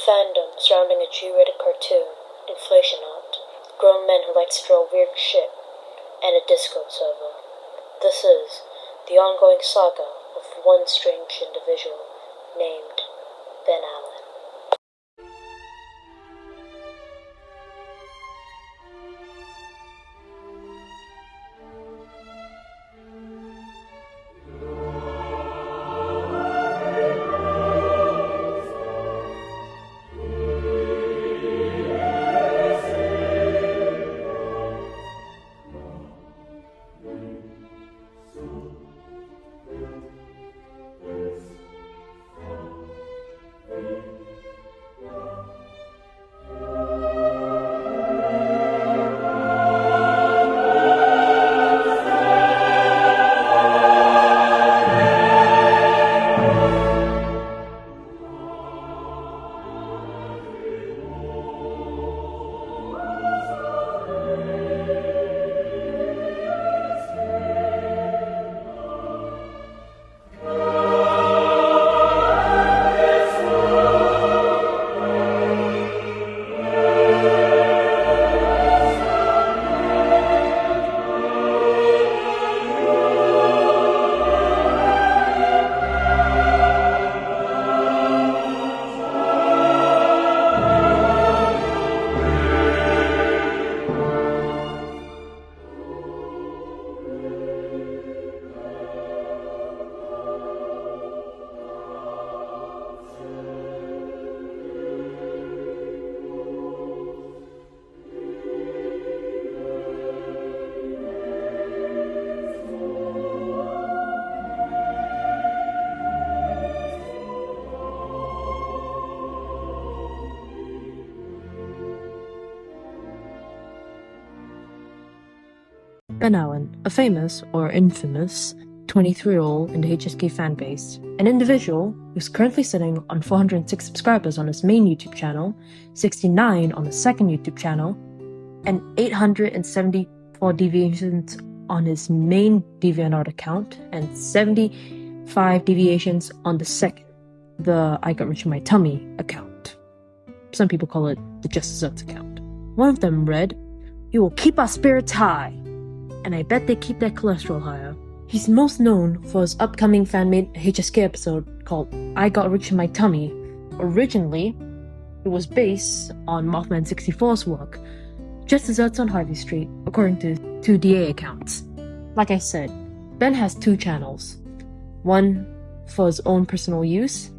fandom surrounding a G-rated cartoon, inflation art, grown men who like to draw weird shit, and a Discord server. This is the ongoing saga of one strange individual named Ben Allen. Ben Allen, a famous, or infamous, 23-year-old in the HSK fanbase, an individual who's currently sitting on 406 subscribers on his main YouTube channel, 69 on his second YouTube channel, and 874 deviations on his main Deviantart account, and 75 deviations on the second, the I Got Rich in My Tummy account. Some people call it the Just Desserts account. One of them read, "You will keep our spirits high," and I bet they keep their cholesterol higher. He's most known for his upcoming fan-made HSK episode called I Got Rich in My Tummy. Originally, it was based on Mothman 64's work, Just Desserts on Harvey Street, according to 2DA accounts. Like I said, Ben has two channels. One for his own personal use,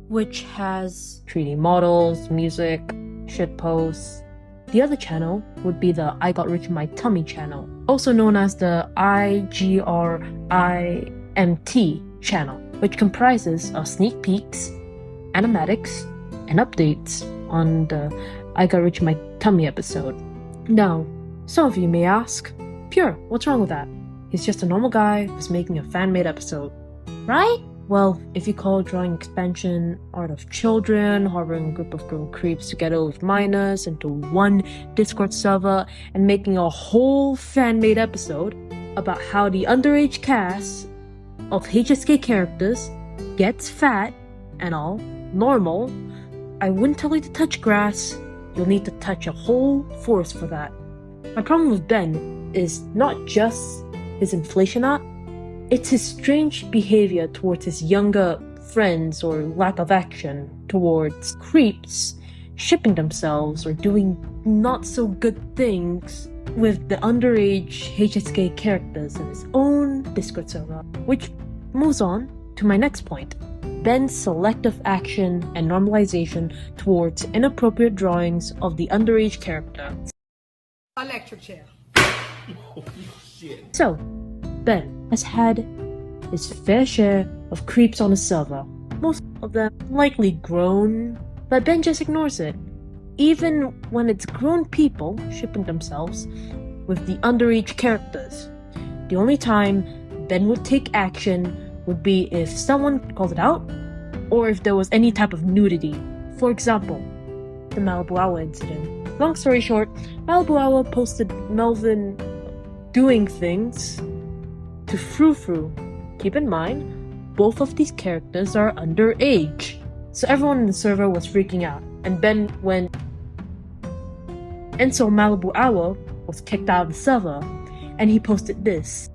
which has 3D models, music, shitposts. The other channel would be the I Got Rich in My Tummy channel, also known as the IGRIMT channel, which comprises of sneak peeks, animatics, and updates on the I Got Rich in My Tummy episode. Now, some of you may ask, "Pure, what's wrong with that? He's just a normal guy who's making a fan-made episode, right?" Well, if you call drawing expansion art of children harboring a group of grown creeps together with minors into one Discord server and making a whole fan-made episode about how the underage cast of HSK characters gets fat and all normal, I wouldn't tell you to touch grass. You'll need to touch a whole forest for that. My problem with Ben is not just his inflation art, it's his strange behavior towards his younger friends or lack of action towards creeps shipping themselves or doing not so good things with the underage HSK characters in his own Discord server. Which moves on to my next point. Ben's selective action and normalization towards inappropriate drawings of the underage character. Electric chair. So, Ben has had his fair share of creeps on his server, most of them likely grown, but Ben just ignores it, even when it's grown people shipping themselves with the underage characters. The only time Ben would take action would be if someone called it out, or if there was any type of nudity. For example, the Malibu Hour incident. Long story short, Malibu Hour posted Melvin doing things to Frou Frou. Keep in mind, both of these characters are underage. So everyone in the server was freaking out, and Ben went. And so Malibu Owl was kicked out of the server, and he posted this.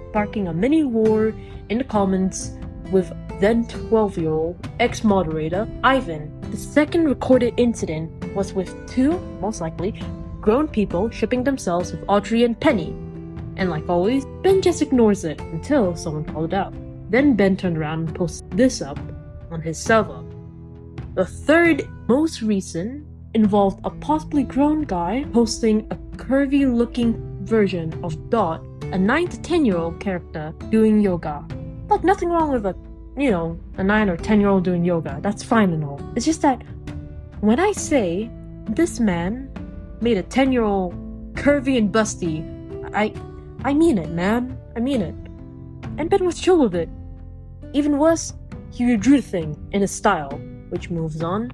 Sparking a mini war in the comments with then 12-year-old ex-moderator Ivan. The second recorded incident was with two, most likely, grown people shipping themselves with Audrey and Penny. And like always, Ben just ignores it until someone called it out. Then Ben turned around and posted this up on his server. The third, most recent, involved a possibly grown guy posting a curvy-looking version of Dot, a 9 to 10-year-old character doing yoga. Look, nothing wrong with a 9 or 10-year-old doing yoga. That's fine and all. It's just that when I say this man made a 10-year-old curvy and busty, I mean it, man. I mean it. And Ben was chill with it. Even worse, he redrew the thing in his style, which moves on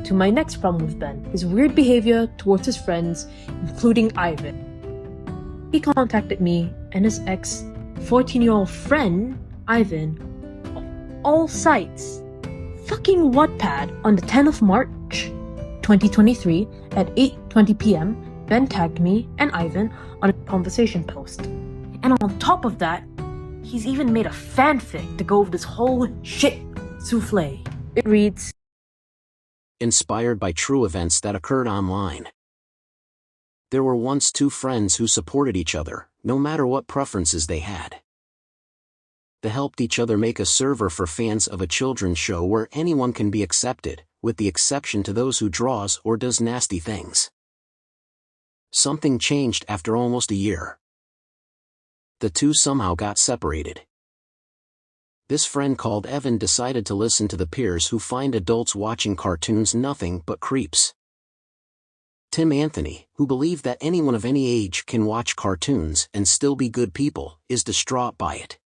to my next problem with Ben, his weird behavior towards his friends, including Ivan. He contacted me and his ex 14-year-old friend, Ivan, of all sites, fucking Wattpad, on the 10th of March, 2023 at 8:20 p.m. Ben tagged me and Ivan on a conversation post. And on top of that, he's even made a fanfic to go with this whole shit souffle. It reads, inspired by true events that occurred online. There were once two friends who supported each other, no matter what preferences they had. They helped each other make a server for fans of a children's show where anyone can be accepted, with the exception to those who draws or does nasty things. Something changed after almost a year. The two somehow got separated. This friend called Evan decided to listen to the peers who find adults watching cartoons nothing but creeps. Tim Anthony, who believed that anyone of any age can watch cartoons and still be good people, is distraught by it.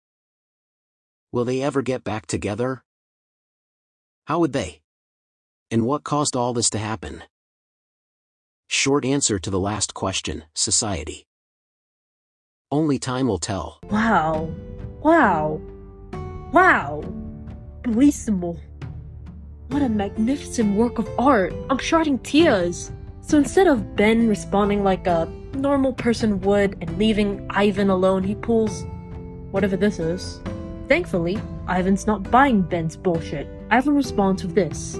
Will they ever get back together? How would they? And what caused all this to happen? Short answer to the last question, society. Only time will tell. wow, bellissimo. What a magnificent work of art. I'm shedding tears. So instead of Ben responding like a normal person would and leaving Ivan alone, he pulls whatever this is. Thankfully, Ivan's not buying Ben's bullshit. Ivan responds with this.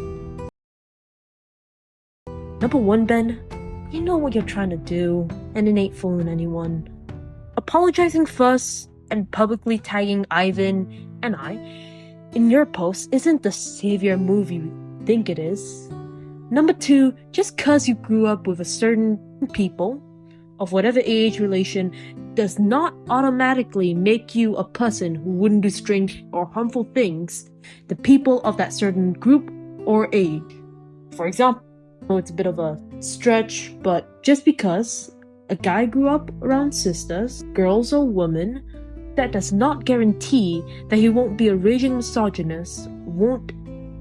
Number 1, Ben, you know what you're trying to do, and it ain't fooling anyone. Apologizing first and publicly tagging Ivan and I in your post isn't the savior move you think it is. Number 2, just cause you grew up with a certain people of whatever age relation does not automatically make you a person who wouldn't do strange or harmful things to people of that certain group or age. For example, it's a bit of a stretch, but just because a guy grew up around sisters, girls or women, that does not guarantee that he won't be a raging misogynist, won't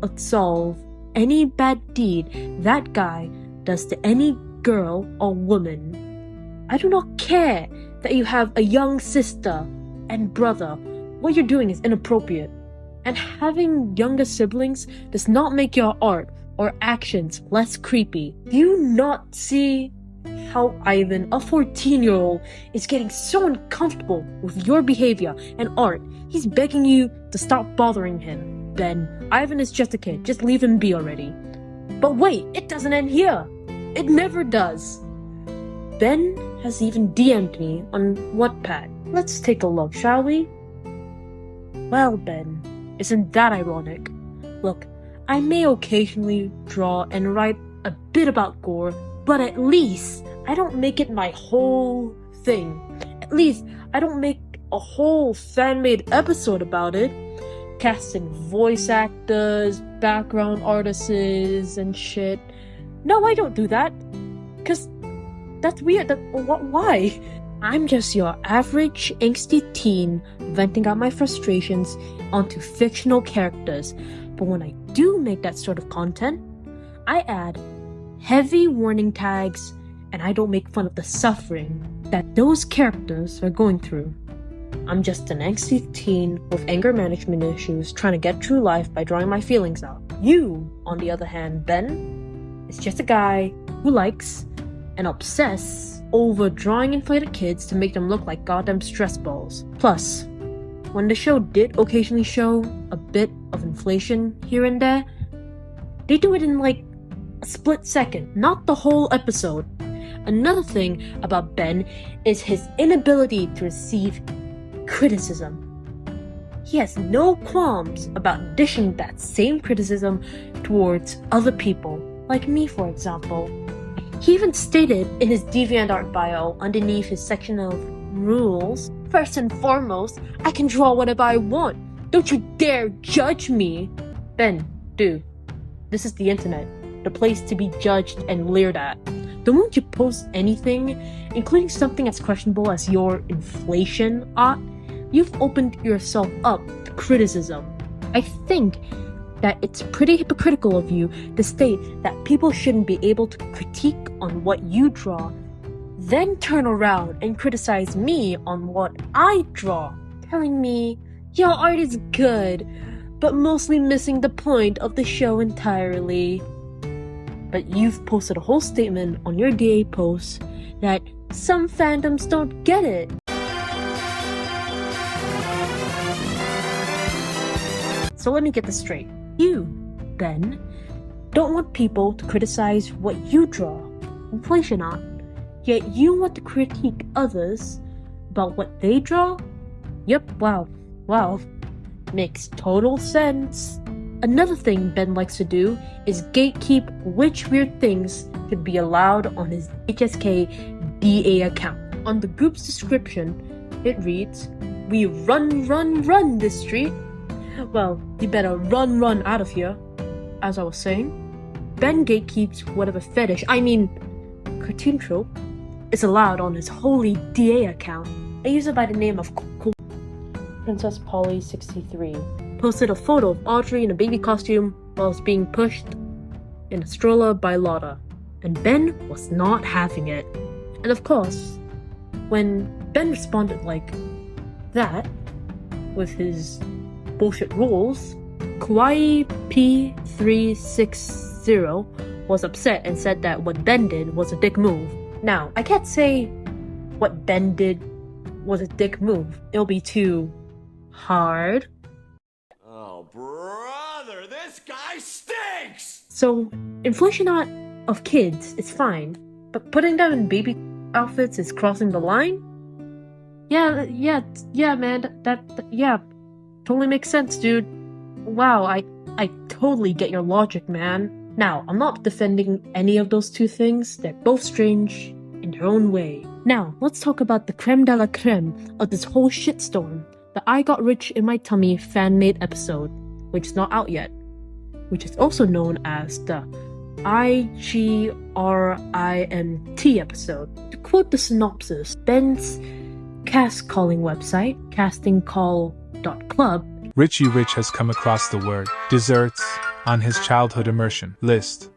absolve any bad deed that guy does to any girl or woman. I do not care that you have a young sister and brother. What you're doing is inappropriate. And having younger siblings does not make your art or actions less creepy. Do you not see how Ivan, a 14-year-old, is getting so uncomfortable with your behavior and art? He's begging you to stop bothering him. Ben, Ivan is just a kid. Just leave him be already. But wait, it doesn't end here. It never does. Ben has even DM'd me on Wattpad. Let's take a look, shall we? Well, Ben, isn't that ironic? Look, I may occasionally draw and write a bit about gore, but at least I don't make it my whole thing. At least I don't make a whole fan-made episode about it, casting voice actors, background artists, and shit. No, I don't do that. 'Cause that's weird. Why? I'm just your average angsty teen venting out my frustrations onto fictional characters. But when I do make that sort of content, I add heavy warning tags and I don't make fun of the suffering that those characters are going through. I'm just an angsty teen with anger management issues trying to get through life by drawing my feelings out. You, on the other hand, Ben, is just a guy who likes and obsess over drawing inflated kids to make them look like goddamn stress balls. Plus, when the show did occasionally show a bit of inflation here and there, they do it in like a split second, not the whole episode. Another thing about Ben is his inability to receive criticism. He has no qualms about dishing that same criticism towards other people, like me for example. He even stated in his Deviantart bio underneath his section of rules, "First and foremost, I can draw whatever I want. Don't you dare judge me." Ben, dude, this is the internet, the place to be judged and leered at. The moment you post anything, including something as questionable as your inflation art, you've opened yourself up to criticism. I think that it's pretty hypocritical of you to state that people shouldn't be able to critique on what you draw, then turn around and criticize me on what I draw, telling me your art is good, but mostly missing the point of the show entirely. But you've posted a whole statement on your DA post that some fandoms don't get it. So let me get this straight. You, Ben, don't want people to criticize what you draw, inflation art, yet you want to critique others about what they draw? Yep, wow, makes total sense. Another thing Ben likes to do is gatekeep which weird things could be allowed on his HSK DA account. On the group's description, it reads, "We run this street." Well, you better run out of here. As I was saying, Ben gatekeeps whatever fetish, cartoon trope, is allowed on his holy DA account. A user by the name of Princess Polly 63 posted a photo of Audrey in a baby costume whilst being pushed in a stroller by Lotta, and Ben was not having it. And of course, when Ben responded like that, with his bullshit rules, Kawaii P360 was upset and said that what Ben did was a dick move. Now, I can't say what Ben did was a dick move. It'll be too hard. Oh, brother, this guy stinks! So, inflation art of kids is fine, but putting them in baby outfits is crossing the line? Yeah, man, that totally makes sense, dude. Wow, I totally get your logic, man. Now, I'm not defending any of those two things. They're both strange in their own way. Now, let's talk about the creme de la creme of this whole shitstorm. The I Got Rich in My Tummy fan-made episode, which is not out yet, which is also known as the IGRIMT episode. To quote the synopsis, Ben's cast calling website, castingcall.club, Richie Rich has come across the word desserts on his childhood immersion list.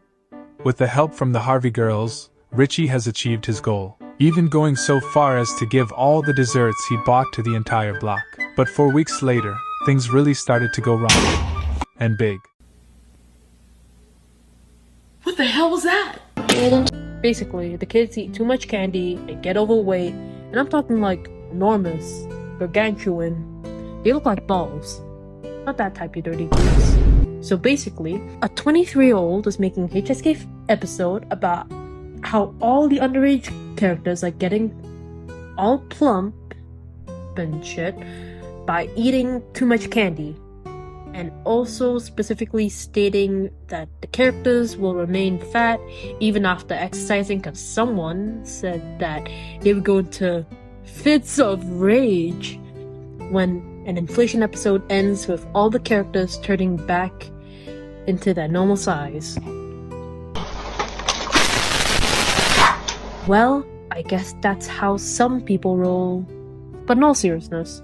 With the help from the Harvey girls, Richie has achieved his goal, even going so far as to give all the desserts he bought to the entire block. But 4 weeks later, things really started to go wrong. And big. What the hell was that? Basically, the kids eat too much candy and get overweight, and I'm talking like enormous, gargantuan. They look like balls. Not that type, you dirty kids. So basically, a 23-year-old was making an HSK episode about how all the underage characters are getting all plump and shit by eating too much candy, and also specifically stating that the characters will remain fat even after exercising because someone said that they would go into fits of rage when an inflation episode ends with all the characters turning back into their normal size. Well, I guess that's how some people roll. But in all seriousness,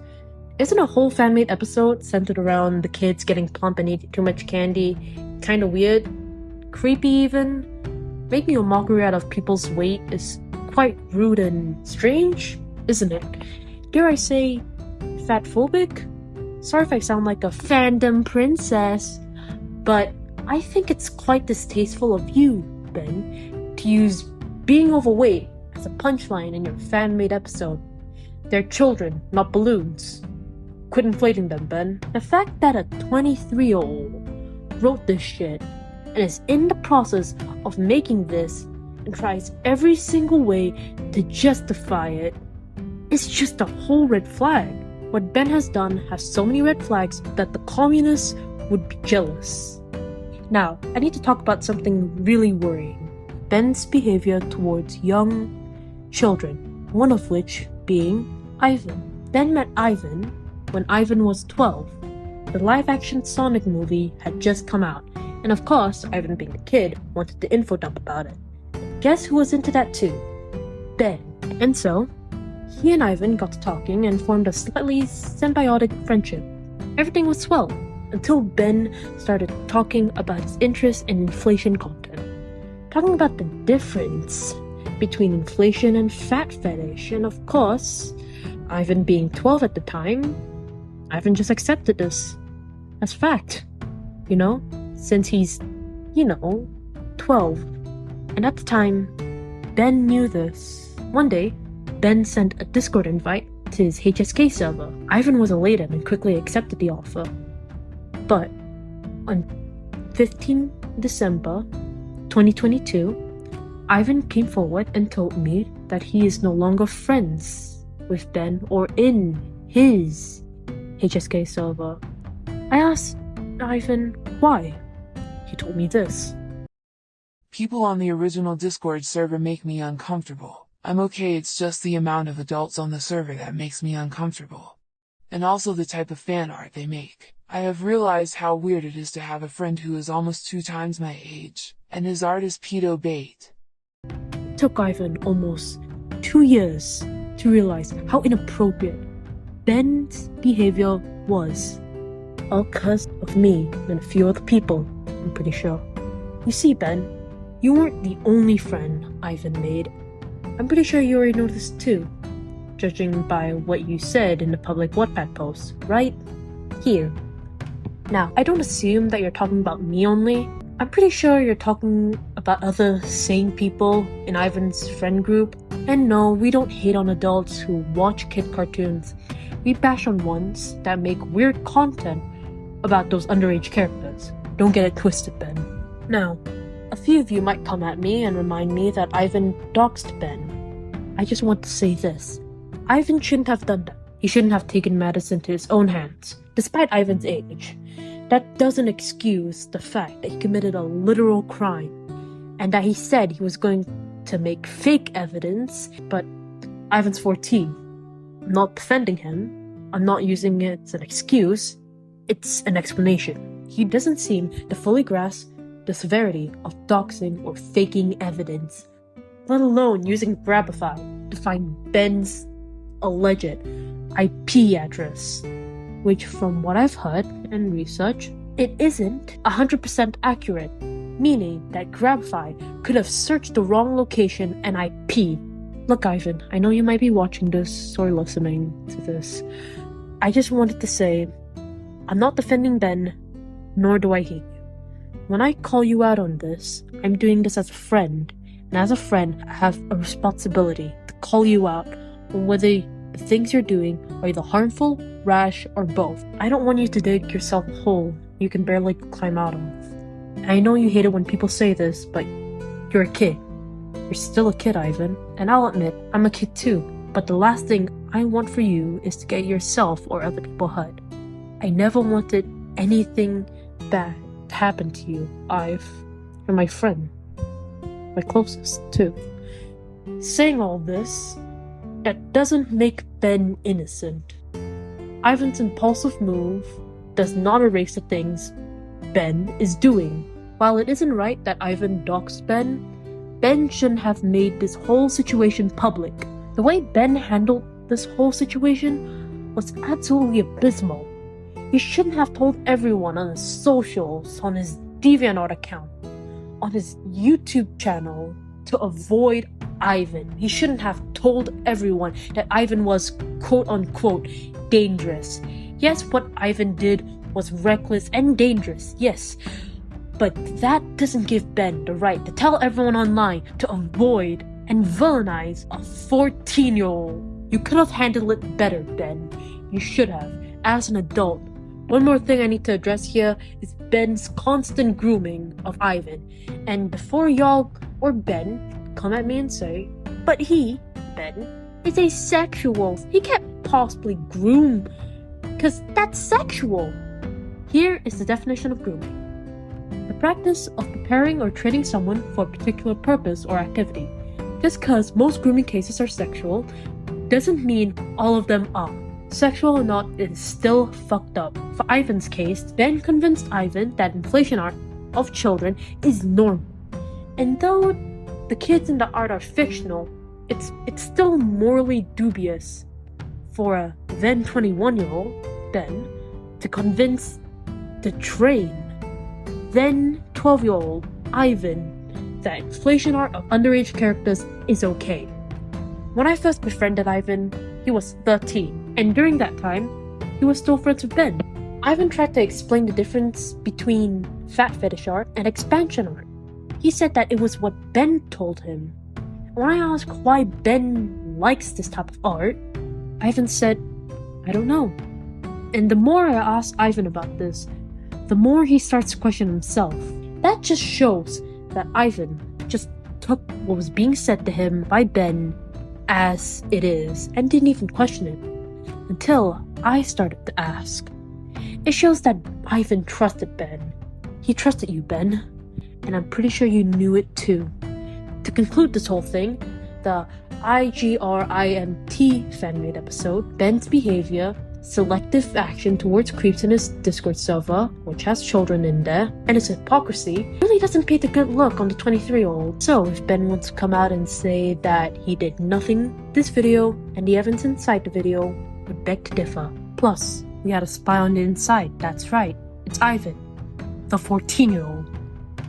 isn't a whole fan-made episode centered around the kids getting plump and eating too much candy kinda weird? Creepy even? Making a mockery out of people's weight is quite rude and strange, isn't it? Dare I say, fatphobic? Sorry if I sound like a fandom princess, but I think it's quite distasteful of you, Ben, to use being overweight as a punchline in your fan-made episode. They're children, not balloons. Quit inflating them, Ben. The fact that a 23-year-old wrote this shit and is in the process of making this and tries every single way to justify it is just a whole red flag. What Ben has done has so many red flags that the communists would be jealous. Now, I need to talk about something really worrying. Ben's behavior towards young children, one of which being Ivan. Ben met Ivan when Ivan was 12. The live-action Sonic movie had just come out, and of course, Ivan being a kid, wanted to info dump about it. Guess who was into that too? Ben. And so, he and Ivan got to talking and formed a slightly symbiotic friendship. Everything was swell, until Ben started talking about his interest in inflation content. Talking about the difference between inflation and fat fetish, and of course, Ivan being 12 at the time, Ivan just accepted this as fact, since he's, 12. And at the time, Ben knew this. One day, Ben sent a Discord invite to his HSK server. Ivan was elated and quickly accepted the offer. But on 15 December 2022, Ivan came forward and told me that he is no longer friends with Ben or in his HSK server. I asked Ivan why. He told me this. People on the original Discord server make me uncomfortable. I'm okay, it's just the amount of adults on the server that makes me uncomfortable. And also the type of fan art they make. I have realized how weird it is to have a friend who is almost 2 times my age, and his art is pedo bait. It took Ivan almost 2 years to realize how inappropriate Ben's behavior was. All because of me and a few other people, I'm pretty sure. You see, Ben, you weren't the only friend Ivan made. I'm pretty sure you already noticed too, judging by what you said in the public Wattpad post, right? Here. Now, I don't assume that you're talking about me only. I'm pretty sure you're talking about other sane people in Ivan's friend group. And no, we don't hate on adults who watch kid cartoons. We bash on ones that make weird content about those underage characters. Don't get it twisted, Ben. Now, a few of you might come at me and remind me that Ivan doxed Ben. I just want to say this. Ivan shouldn't have done that. He shouldn't have taken matters into his own hands, despite Ivan's age. That doesn't excuse the fact that he committed a literal crime, and that he said he was going to make fake evidence, but Ivan's 14. I'm not defending him. I'm not using it as an excuse. It's an explanation. He doesn't seem to fully grasp the severity of doxing or faking evidence, let alone using Grabify to find Ben's alleged IP address, which from what I've heard and researched, it isn't 100% accurate, meaning that Grabify could have searched the wrong location and IP. Look, Ivan, I know you might be watching this or listening to this. I just wanted to say, I'm not defending Ben, nor do I hate you. When I call you out on this, I'm doing this as a friend, and as a friend, I have a responsibility to call you out on whether the things you're doing are either harmful, rash, or both. I don't want you to dig yourself a hole you can barely climb out of. And I know you hate it when people say this, but you're a kid. You're still a kid, Ivan. And I'll admit, I'm a kid too. But the last thing I want for you is to get yourself or other people hurt. I never wanted anything bad to happen to you, Ive. You're my friend. My closest, too. Saying all this, that doesn't make Ben innocent. Ivan's impulsive move does not erase the things Ben is doing. While it isn't right that Ivan doxed Ben, Ben shouldn't have made this whole situation public. The way Ben handled this whole situation was absolutely abysmal. He shouldn't have told everyone on his socials, on his Deviantart account, on his YouTube channel, to avoid Ivan. He shouldn't have told everyone that Ivan was quote-unquote dangerous. Yes, what Ivan did was reckless and dangerous, yes. But that doesn't give Ben the right to tell everyone online to avoid and villainize a 14-year-old. You could have handled it better, Ben. You should have, as an adult. One more thing I need to address here is Ben's constant grooming of Ivan. And before y'all or Ben come at me and say, but he, Ben, is asexual. He can't possibly groom, because that's sexual. Here is the definition of grooming. The practice of preparing or training someone for a particular purpose or activity. Just because most grooming cases are sexual doesn't mean all of them are. Sexual or not, it is still fucked up. For Ivan's case, Ben convinced Ivan that inflation art of children is normal. And though the kids in the art are fictional, it's still morally dubious for a then 21-year-old Ben to convince the trained then 12-year-old Ivan that inflation art of underage characters is okay. When I first befriended Ivan, he was 13, and during that time, he was still friends with Ben. Ivan tried to explain the difference between fat fetish art and expansion art. He said that it was what Ben told him. When I asked why Ben likes this type of art, Ivan said, I don't know. And the more I ask Ivan about this, the more he starts to question himself. That just shows that Ivan just took what was being said to him by Ben as it is and didn't even question it until I started to ask. It shows that Ivan trusted Ben. He trusted you, Ben, and I'm pretty sure you knew it too. To conclude this whole thing, the IGRIMT fan-made episode, Ben's behavior, selective action towards creeps in his Discord server, which has children in there, and his hypocrisy, really doesn't paint a good look on the 23-year-old. So if Ben wants to come out and say that he did nothing, this video and the evidence inside the video would beg to differ. Plus, we had a spy on the inside, that's right, it's Ivan, the 14-year-old,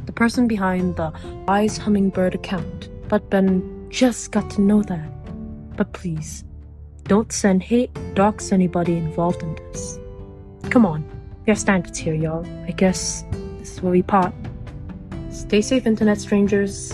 the person behind the Wise Hummingbird account. But Ben just got to know that. But please, don't send hate, dox anybody involved in this. Come on, we have standards here, y'all. I guess this is where we part. Stay safe, internet strangers.